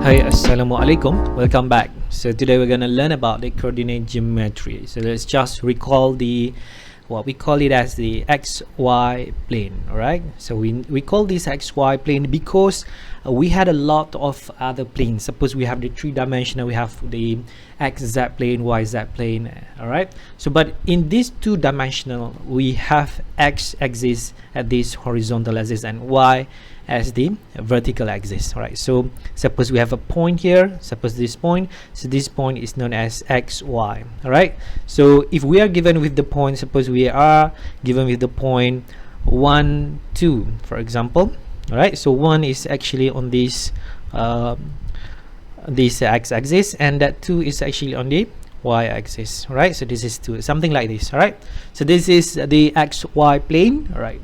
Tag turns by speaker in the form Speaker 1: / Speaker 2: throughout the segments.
Speaker 1: Hi, Assalamualaikum. Welcome back. So today we're going to learn about the coordinate geometry. So let's just recall what we call it as the XY plane. Alright, so we call this XY plane because we had a lot of other planes. Suppose we have the three-dimensional, we have the XZ plane, YZ plane. Alright, so but in this two-dimensional we have X axis at this horizontal axis and Y as the vertical axis. All right, so suppose we have a point here, suppose this point, so this point is known as XY. All right, so if we are given with the point, suppose we are given with the point 1 2, for example. All right, so 1 is actually on this x-axis and that 2 is actually on the y-axis. All right, so this is 2, something like this. All right, so this is the XY plane. All right,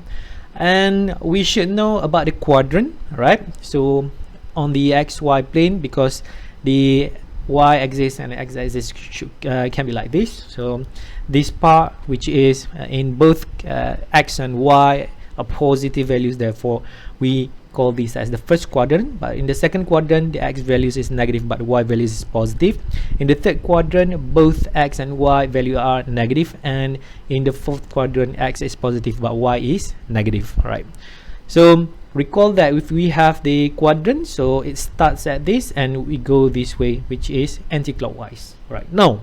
Speaker 1: and we should know about the quadrant, right? So on the XY plane, because the y-axis and the x-axis can be like this, so this part which is in both x and y are positive values, therefore we call this as the first quadrant. But in the second quadrant, the x values is negative but y values is positive. In the third quadrant, both x and y value are negative, and in the fourth quadrant, x is positive but y is negative. All right, so recall that if we have the quadrant, so it starts at this and we go this way, which is anti-clockwise. Right, now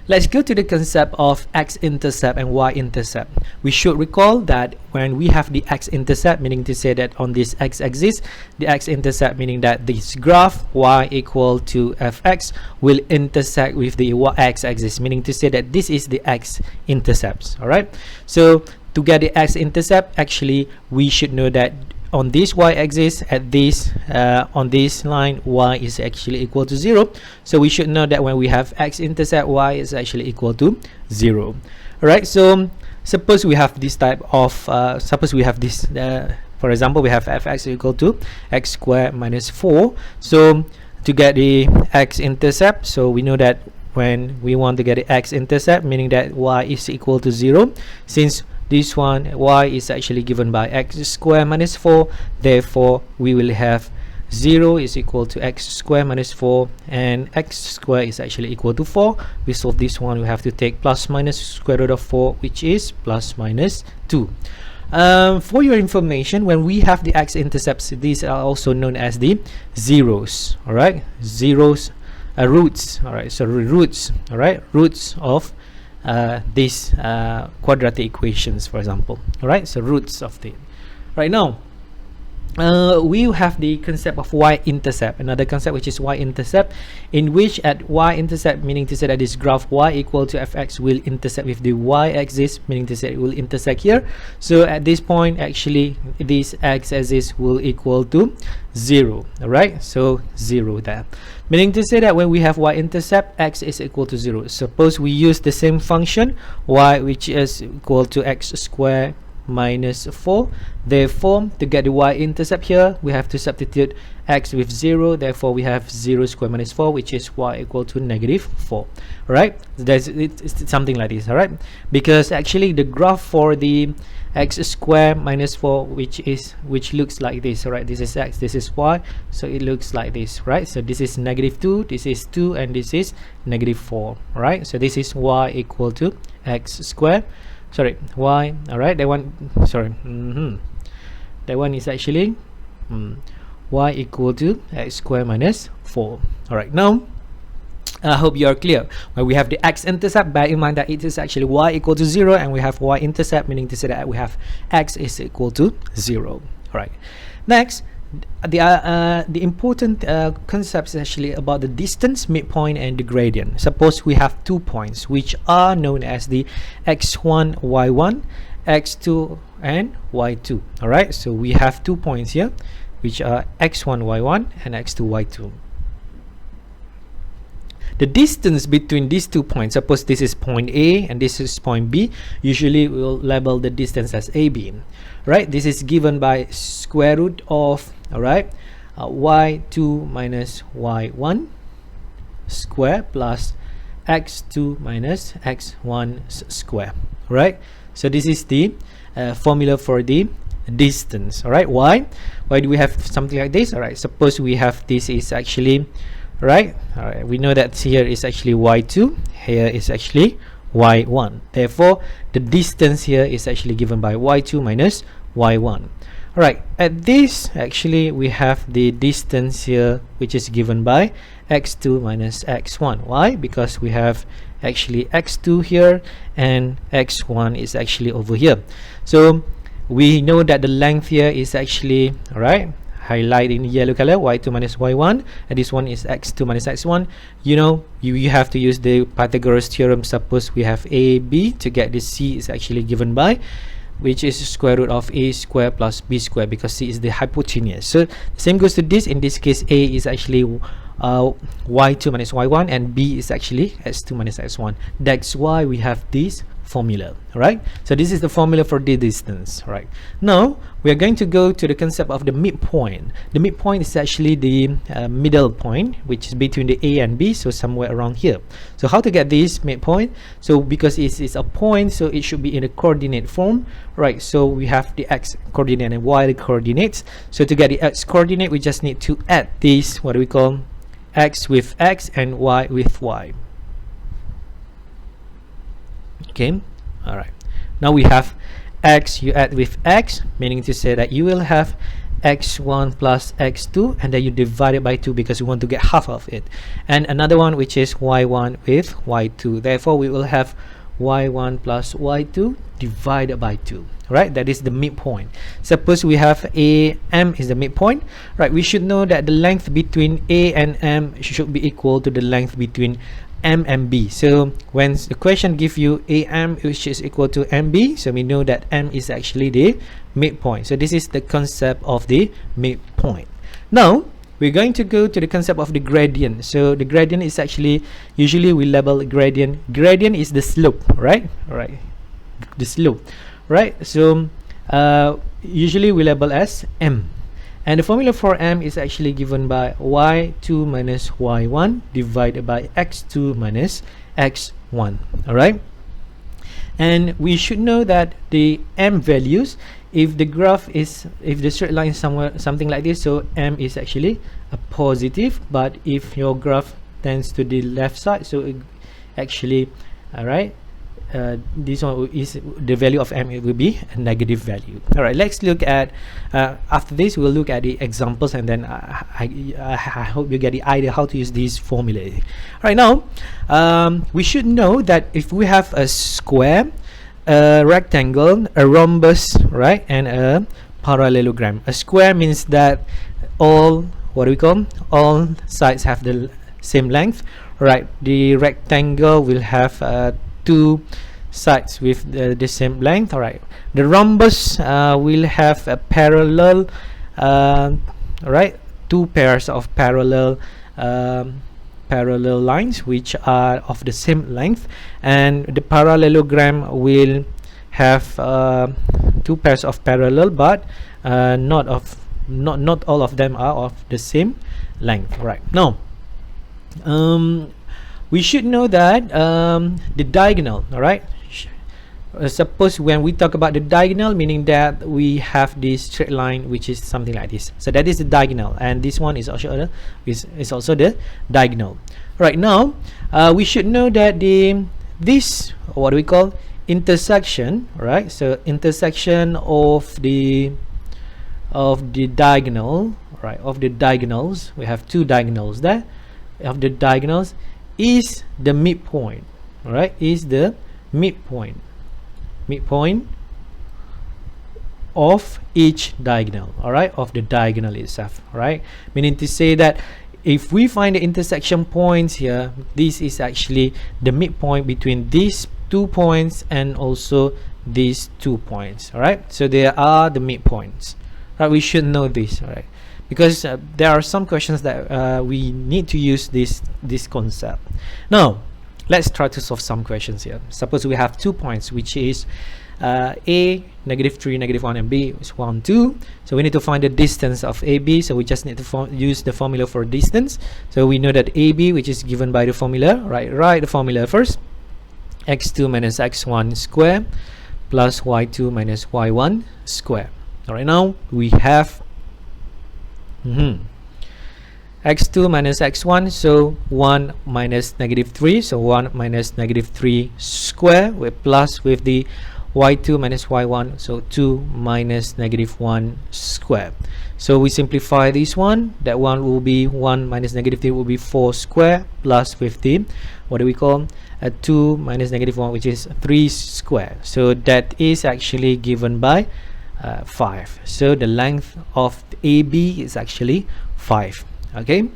Speaker 1: let's go to the concept of x-intercept and y-intercept. We should recall that when we have the x-intercept, meaning to say that on this x-axis, the x-intercept meaning that this graph y equal to fx will intersect with the x-axis, meaning to say that this is the x-intercepts. All right, so to get the x-intercept, actually we should know that on this y-axis at this on this line, y is actually equal to 0. So we should know that when we have x-intercept, y is actually equal to 0. All right, so suppose we have this type of suppose we have this for example, we have fx equal to x squared minus 4. So to get the x-intercept, so we know that when we want to get the x-intercept, meaning that y is equal to 0, since this one y is actually given by x squared minus 4, therefore we will have 0 is equal to x squared minus 4 and x squared is actually equal to 4. We solve this one, we have to take plus minus square root of 4, which is plus minus 2. For your information, when we have the x-intercepts, these are also known as the zeros. All right, zeros, roots. All right, so roots. All right, roots of these quadratic equations, for example. All right, so roots of the right now we have the concept of y-intercept, another concept which is y-intercept, in which at y-intercept, meaning to say that this graph y equal to fx will intersect with the y-axis, meaning to say it will intersect here. So at this point, actually this x-axis will equal to 0. All right, so 0 there, meaning to say that when we have y-intercept, x is equal to 0. Suppose we use the same function y, which is equal to x squared minus 4. Therefore, to get the y-intercept here, we have to substitute x with 0. Therefore, we have 0 squared minus 4, which is y equal to negative 4. All right, it's something like this. All right, because actually the graph for the x squared minus 4, which looks like this. All right, this is x, this is y, so it looks like this. Right, so this is negative 2, this is 2, and this is negative 4. All right, so this is y equal to x squared, sorry, y. All right, that one, sorry, that one is actually y equal to x squared minus 4. All right, now I hope you are clear. When we have the x-intercept, bear in mind that it is actually y equal to 0, and we have y-intercept, meaning to say that we have x is equal to 0. All right, next, the important concept is actually about the distance, midpoint, and the gradient. Suppose we have 2 points which are known as the x1, y1, x2, and y2. All right, so we have 2 points here which are x1, y1, and x2, y2. The distance between these 2 points, suppose this is point A and this is point B, usually we'll label the distance as AB. Right, this is given by square root of, all right, y2 minus y1 square plus x2 minus x1 square. Right, so this is the formula for the distance. All right, why do we have something like this? All right, suppose we have this is actually right. All right, we know that here is actually y2, here is actually y1, therefore the distance here is actually given by y2 minus y1. All right, at this actually we have the distance here which is given by x2 minus x1. Why? Because we have actually x2 here and x1 is actually over here. So we know that the length here is actually, all right, highlight in yellow color, y2 minus y1, and this one is x2 minus x1. You know, you have to use the Pythagoras theorem. Suppose we have a, b, to get this c is actually given by, which is square root of a square plus b square, because c is the hypotenuse. So the same goes to this. In this case, a is actually y2 minus y1 and b is actually x2 minus x1. That's why we have this formula. Right, so this is the formula for the distance. Right, now we are going to go to the concept of the midpoint. The midpoint is actually the middle point, which is between the a and b, so somewhere around here. So how to get this midpoint? So because it's a point, so it should be in a coordinate form. Right, so we have the x coordinate and y coordinates. So to get the x coordinate, we just need to add this, what do we call, x with x and y with y. Okay, all right, now we have x, you add with x, meaning to say that you will have x1 plus x2, and then you divide it by 2 because we want to get half of it, and another one which is y1 with y2. Therefore we will have y1 plus y2 divided by 2. Right, that is the midpoint. Suppose we have a, m is the midpoint. Right, we should know that the length between a and m should be equal to the length between m and b. So when the question gives you am which is equal to mb, so we know that m is actually the midpoint. So this is the concept of the midpoint. Now we're going to go to the concept of the gradient. So the gradient is actually, usually we label gradient is the slope, right? All right, the slope, right? So usually we label as m, and the formula for m is actually given by y2 minus y1 divided by x2 minus x1. All right, and we should know that the m values, if the graph is, if the straight line is somewhere something like this, so m is actually a positive, but if your graph tends to the left side, so it actually, all right, this one is the value of m, it will be a negative value. All right, let's look at after this we'll look at the examples, and then I hope you get the idea how to use these formulae. All right, now we should know that if we have a square, a rectangle, a rhombus, right, and a parallelogram. A square means that all, what do we call, all sides have the same length. Right, the rectangle will have two sides with the same length. All right, the rhombus will have a parallel, right, two pairs of parallel lines which are of the same length, and the parallelogram will have two pairs of parallel, but not all of them are of the same length. Right, now we should know that the diagonal, all right, suppose when we talk about the diagonal, meaning that we have this straight line which is something like this, so that is the diagonal, and this one is also the diagonal. Right, now we should know that this, what do we call, intersection, right, so intersection of the diagonal, right, of the diagonals, we have two diagonals there, of the diagonals is the midpoint. All right, is the midpoint of each diagonal. All right, of the diagonal itself. All right, meaning to say that if we find the intersection points here, this is actually the midpoint between these 2 points and also these 2 points. All right, so there are the midpoints. Right, we should know this. All right, because there are some questions that we need to use this concept. Now let's try to solve some questions here. Suppose we have 2 points, which is a, -3, -1, and b is 1, 2. So we need to find the distance of AB. So we just need to use the formula for distance. So we know that AB, which is given by the formula, right? Write the formula first. x2 minus x1 square plus y2 minus y1 square. All right, now we have x2 minus x1, so 1 minus negative 3, so 1 minus negative 3 square, with plus with the y2 minus y1, so 2 minus negative 1 square. So we simplify this one, that one will be 1 minus negative 3 will be 4 square, plus with the, what do we call, 2 minus negative 1, which is 3 square. So that is actually given by 5. So the length of AB is actually 5. Okay,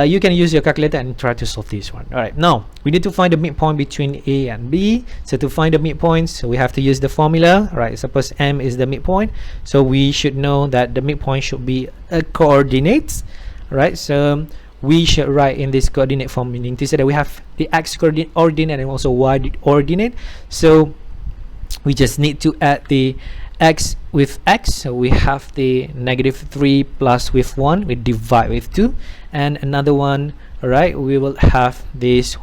Speaker 1: you can use your calculator and try to solve this one. All right, now we need to find the midpoint between A and B. So to find the midpoints, we have to use the formula. All right, suppose M is the midpoint, so we should know that the midpoint should be a coordinate. Right, so we should write in this coordinate form, meaning to say that we have the x coordinate and also y coordinate. So we just need to add the x with x, so we have the negative 3 plus with 1, we divide with 2, and another one, right, we will have this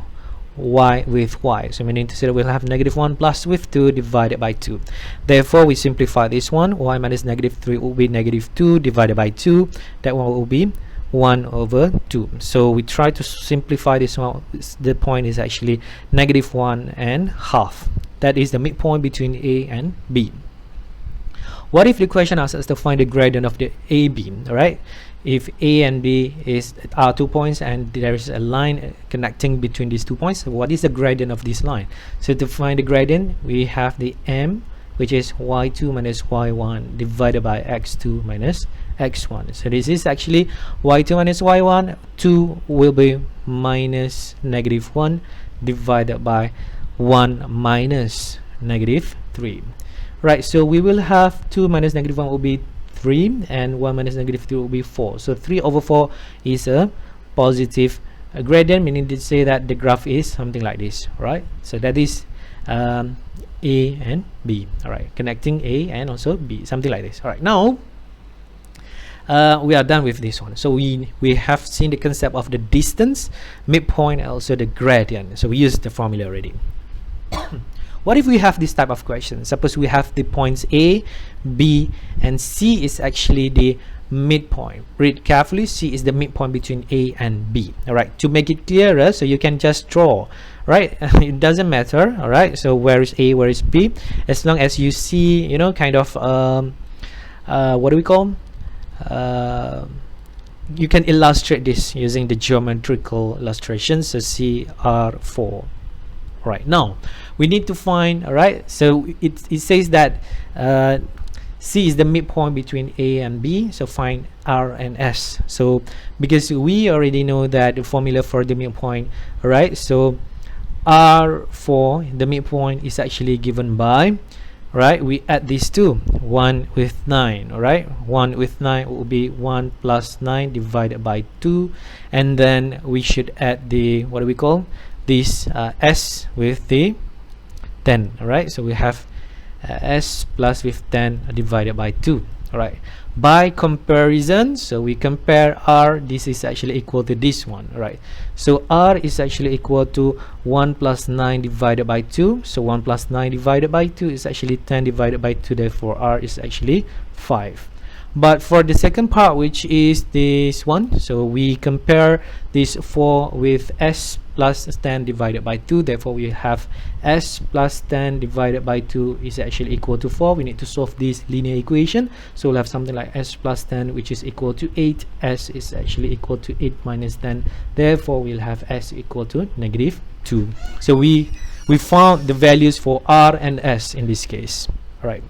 Speaker 1: y with y, so meaning to say that we'll have negative 1 plus with 2 divided by 2. Therefore we simplify this one, y minus negative 3 will be negative 2 divided by 2, that one will be 1 over 2. So we try to simplify this one. The point is actually negative 1 and half. That is the midpoint between A and B. What if the question asks us to find the gradient of the AB? Right, if A and B are 2 points and there is a line connecting between these 2 points, what is the gradient of this line? So to find the gradient, we have the M, which is y2 minus y1 divided by x2 minus x1. So this is actually y2 minus y1, 2 will be minus negative 1 divided by 1 minus negative 3. Right, so we will have 2 minus negative 1 will be 3 and 1 minus negative 3 will be 4. So 3 over 4 is a positive gradient, meaning to say that the graph is something like this, right? So that is A and B. All right, connecting A and also B, something like this. All right, now we are done with this one. So we have seen the concept of the distance, midpoint, and also the gradient. So we used the formula already. What if we have this type of question? Suppose we have the points A, B, and C is actually the midpoint. Read carefully. C is the midpoint between A and B. All right, to make it clearer, so you can just draw, right? It doesn't matter. All right, so where is A, where is B, as long as you see, you know, kind of what do we call, you can illustrate this using the geometrical illustrations. So CR4. Right, now we need to find, all right, so it says that C is the midpoint between A and B, so find R and S. So because we already know that the formula for the midpoint, all right, so R for the midpoint is actually given by, right, we add these two, 1 with 9. All right, 1 with 9 will be 1 plus 9 divided by 2, and then we should add the, what do we call, this S with the 10. All right, so we have S plus with 10 divided by 2. All right, by comparison, so we compare R, this is actually equal to this one. All right, so R is actually equal to 1 plus 9 divided by 2. So 1 plus 9 divided by 2 is actually 10 divided by 2, therefore R is actually 5. But for the second part, which is this one, so we compare this 4 with S plus 10 divided by 2, therefore we have S plus 10 divided by 2 is actually equal to 4. We need to solve this linear equation, so we'll have something like S plus 10, which is equal to 8. S is actually equal to 8 minus 10, therefore we'll have S equal to negative 2. So we found the values for R and S in this case. All right.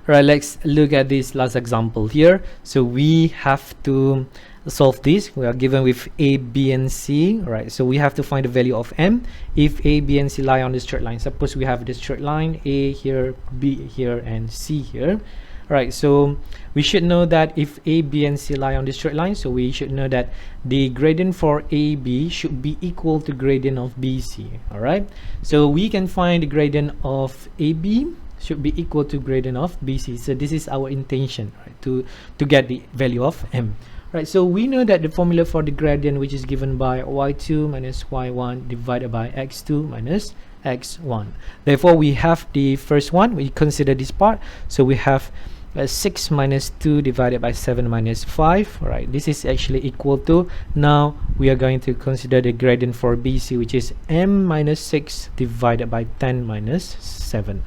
Speaker 1: Right, let's look at this last example here. So we have to solve this. We are given with A, B, and C. Right, so we have to find the value of M if A, B, and C lie on the straight line. Suppose we have the straight line, A here, B here, and C here. Right, so we should know that if A, B, and C lie on the straight line, so we should know that the gradient for AB should be equal to gradient of BC. All right, so we can find the gradient of AB should be equal to gradient of BC. So this is our intention, right, to get the value of M. Right, so we know that the formula for the gradient, which is given by y2 minus y1 divided by x2 minus x1. Therefore we have the first one, we consider this part, so we have 6 minus 2 divided by 7 minus 5. All right, this is actually equal to, now we are going to consider the gradient for BC, which is m minus 6 divided by 10 minus 7.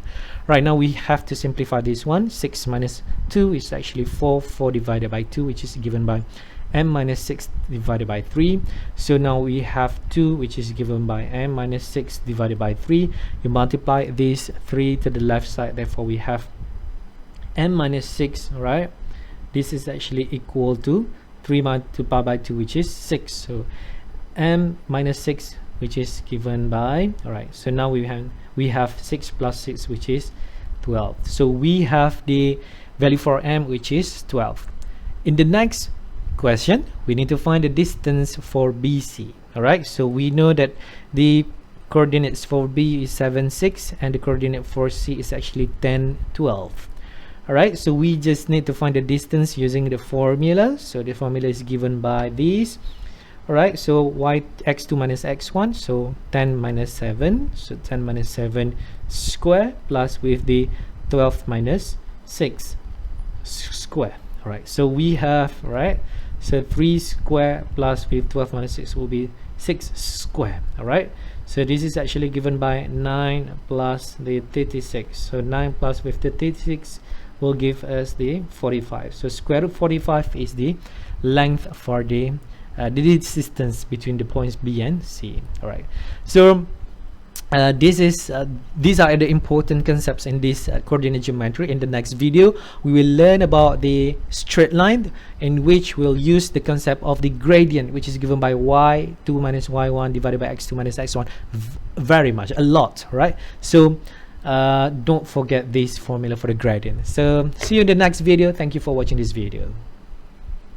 Speaker 1: Right, now we have to simplify this one. 6 minus 2 is actually 4. 4 divided by 2, which is given by m minus 6 divided by 3. So now we have 2, which is given by m minus 6 divided by 3. You multiply this 3 to the left side, therefore we have m minus 6. Right, this is actually equal to 3 multiplied by 2, which is 6. So m minus 6, which is given by, all right, so now we have 6 plus 6, which is 12. So we have the value for m, which is 12. In the next question, we need to find the distance for BC. All right, so we know that the coordinates for B is 7 6 and the coordinate for C is actually 10 12. All right, so we just need to find the distance using the formula. So the formula is given by this. All right, so x2 minus x1, so 10 minus 7, so 10 minus 7 square plus with the 12 minus 6 square. All right, so we have, right, so 3 square plus with 12 minus 6 will be 6 square. All right, so this is actually given by 9 plus the 36. So 9 plus with the 36 will give us the 45. So square root 45 is the length for the distance between the points B and C. All right, so these are the important concepts in this coordinate geometry. In the next video, we will learn about the straight line, in which we'll use the concept of the gradient, which is given by y2 minus y1 divided by x2 minus x1. Very much, a lot, right? So don't forget this formula for the gradient. So see you in the next video. Thank you for watching this video.